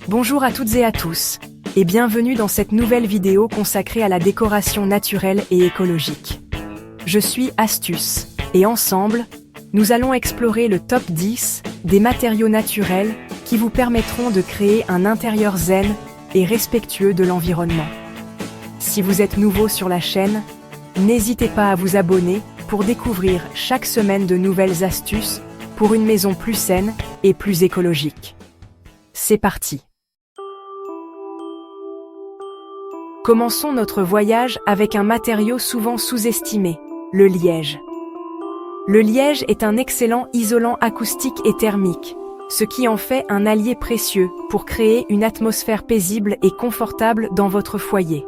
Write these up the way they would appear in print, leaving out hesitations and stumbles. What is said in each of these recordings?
Bonjour à toutes et à tous, et bienvenue dans cette nouvelle vidéo consacrée à la décoration naturelle et écologique. Je suis Astuce, et ensemble, nous allons explorer le top 10 des matériaux naturels qui vous permettront de créer un intérieur zen et respectueux de l'environnement. Si vous êtes nouveau sur la chaîne, n'hésitez pas à vous abonner pour découvrir chaque semaine de nouvelles astuces pour une maison plus saine et plus écologique. C'est parti! Commençons notre voyage avec un matériau souvent sous-estimé, le liège. Le liège est un excellent isolant acoustique et thermique, ce qui en fait un allié précieux pour créer une atmosphère paisible et confortable dans votre foyer.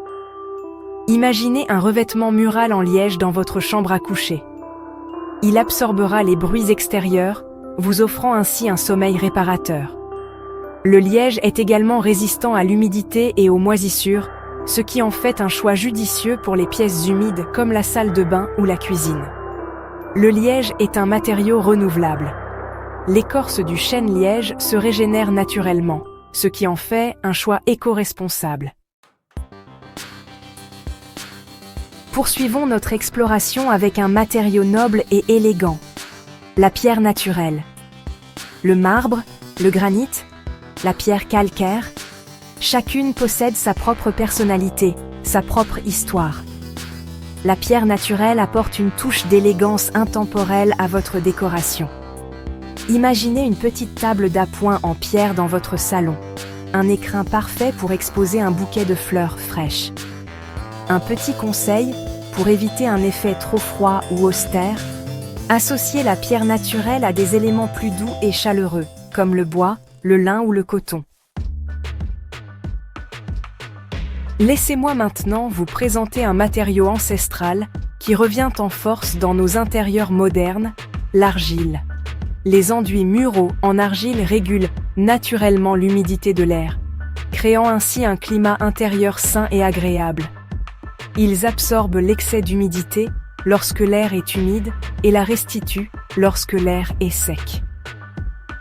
Imaginez un revêtement mural en liège dans votre chambre à coucher. Il absorbera les bruits extérieurs, vous offrant ainsi un sommeil réparateur. Le liège est également résistant à l'humidité et aux moisissures, ce qui en fait un choix judicieux pour les pièces humides comme la salle de bain ou la cuisine. Le liège est un matériau renouvelable. L'écorce du chêne liège se régénère naturellement, ce qui en fait un choix éco-responsable. Poursuivons notre exploration avec un matériau noble et élégant, la pierre naturelle. Le marbre, le granit, la pierre calcaire, chacune possède sa propre personnalité, sa propre histoire. La pierre naturelle apporte une touche d'élégance intemporelle à votre décoration. Imaginez une petite table d'appoint en pierre dans votre salon, un écrin parfait pour exposer un bouquet de fleurs fraîches. Un petit conseil, pour éviter un effet trop froid ou austère, associez la pierre naturelle à des éléments plus doux et chaleureux, comme le bois, le lin ou le coton. Laissez-moi maintenant vous présenter un matériau ancestral qui revient en force dans nos intérieurs modernes, l'argile. Les enduits muraux en argile régulent naturellement l'humidité de l'air, créant ainsi un climat intérieur sain et agréable. Ils absorbent l'excès d'humidité lorsque l'air est humide et la restituent lorsque l'air est sec.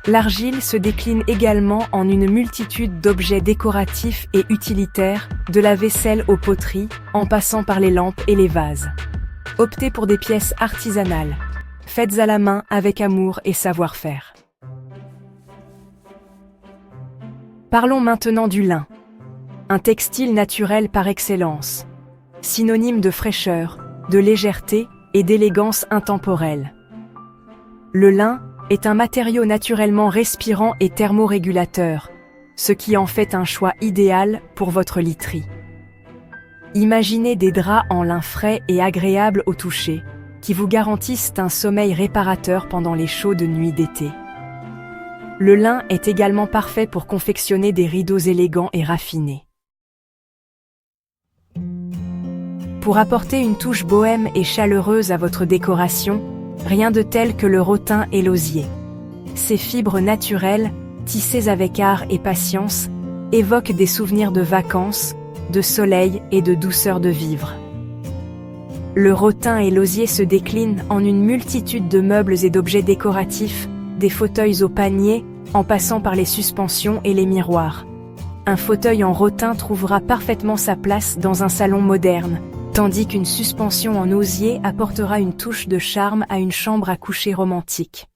L'argile se décline également en une multitude d'objets décoratifs et utilitaires, de la vaisselle aux poteries, en passant par les lampes et les vases. Optez pour des pièces artisanales. Faites à la main avec amour et savoir-faire. Parlons maintenant du lin. Un textile naturel par excellence, synonyme de fraîcheur, de légèreté et d'élégance intemporelle. Le lin est un matériau naturellement respirant et thermorégulateur, ce qui en fait un choix idéal pour votre literie. Imaginez des draps en lin frais et agréables au toucher, qui vous garantissent un sommeil réparateur pendant les chaudes nuits d'été. Le lin est également parfait pour confectionner des rideaux élégants et raffinés. Pour apporter une touche bohème et chaleureuse à votre décoration, rien de tel que le rotin et l'osier. Ces fibres naturelles, tissées avec art et patience, évoquent des souvenirs de vacances, de soleil et de douceur de vivre. Le rotin et l'osier se déclinent en une multitude de meubles et d'objets décoratifs, des fauteuils au panier, en passant par les suspensions et les miroirs. Un fauteuil en rotin trouvera parfaitement sa place dans un salon moderne, tandis qu'une suspension en osier apportera une touche de charme à une chambre à coucher romantique.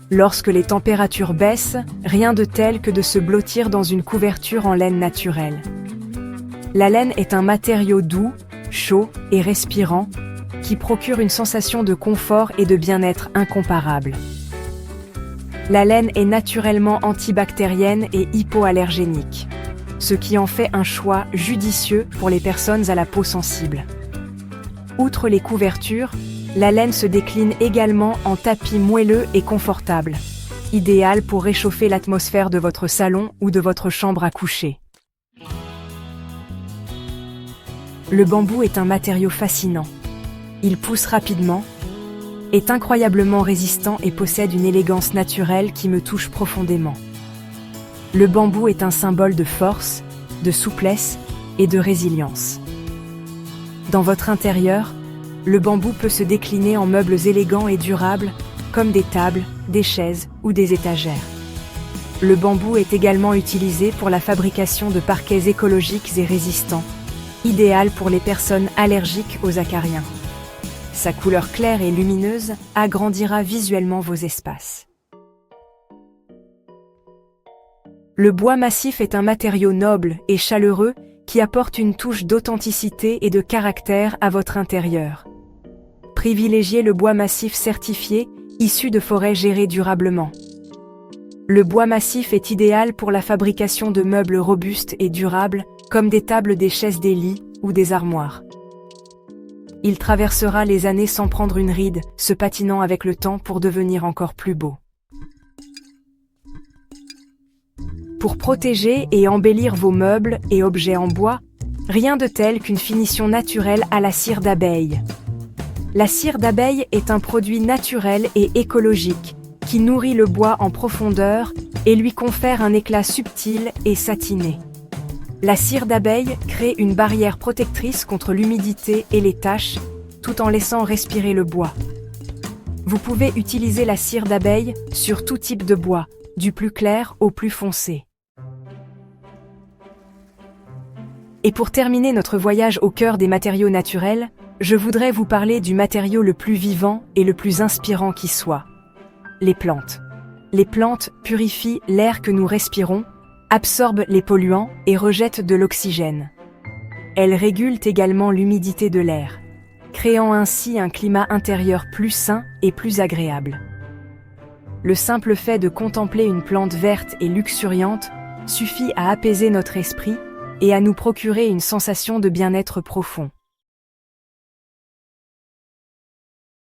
Lorsque les températures baissent, rien de tel que de se blottir dans une couverture en laine naturelle. La laine est un matériau doux, chaud et respirant, qui procure une sensation de confort et de bien-être incomparable. La laine est naturellement antibactérienne et hypoallergénique, ce qui en fait un choix judicieux pour les personnes à la peau sensible. Outre les couvertures, la laine se décline également en tapis moelleux et confortable, idéal pour réchauffer l'atmosphère de votre salon ou de votre chambre à coucher. Le bambou est un matériau fascinant. Il pousse rapidement, est incroyablement résistant et possède une élégance naturelle qui me touche profondément. Le bambou est un symbole de force, de souplesse et de résilience. Dans votre intérieur, le bambou peut se décliner en meubles élégants et durables, comme des tables, des chaises ou des étagères. Le bambou est également utilisé pour la fabrication de parquets écologiques et résistants, idéal pour les personnes allergiques aux acariens. Sa couleur claire et lumineuse agrandira visuellement vos espaces. Le bois massif est un matériau noble et chaleureux qui apporte une touche d'authenticité et de caractère à votre intérieur. Privilégiez le bois massif certifié, issu de forêts gérées durablement. Le bois massif est idéal pour la fabrication de meubles robustes et durables, comme des tables, des chaises, des lits ou des armoires. Il traversera les années sans prendre une ride, se patinant avec le temps pour devenir encore plus beau. Pour protéger et embellir vos meubles et objets en bois, rien de tel qu'une finition naturelle à la cire d'abeille. La cire d'abeille est un produit naturel et écologique qui nourrit le bois en profondeur et lui confère un éclat subtil et satiné. La cire d'abeille crée une barrière protectrice contre l'humidité et les taches, tout en laissant respirer le bois. Vous pouvez utiliser la cire d'abeille sur tout type de bois, du plus clair au plus foncé. Et pour terminer notre voyage au cœur des matériaux naturels, je voudrais vous parler du matériau le plus vivant et le plus inspirant qui soit. Les plantes. Les plantes purifient l'air que nous respirons, absorbent les polluants et rejettent de l'oxygène. Elles régulent également l'humidité de l'air, créant ainsi un climat intérieur plus sain et plus agréable. Le simple fait de contempler une plante verte et luxuriante suffit à apaiser notre esprit et à nous procurer une sensation de bien-être profond.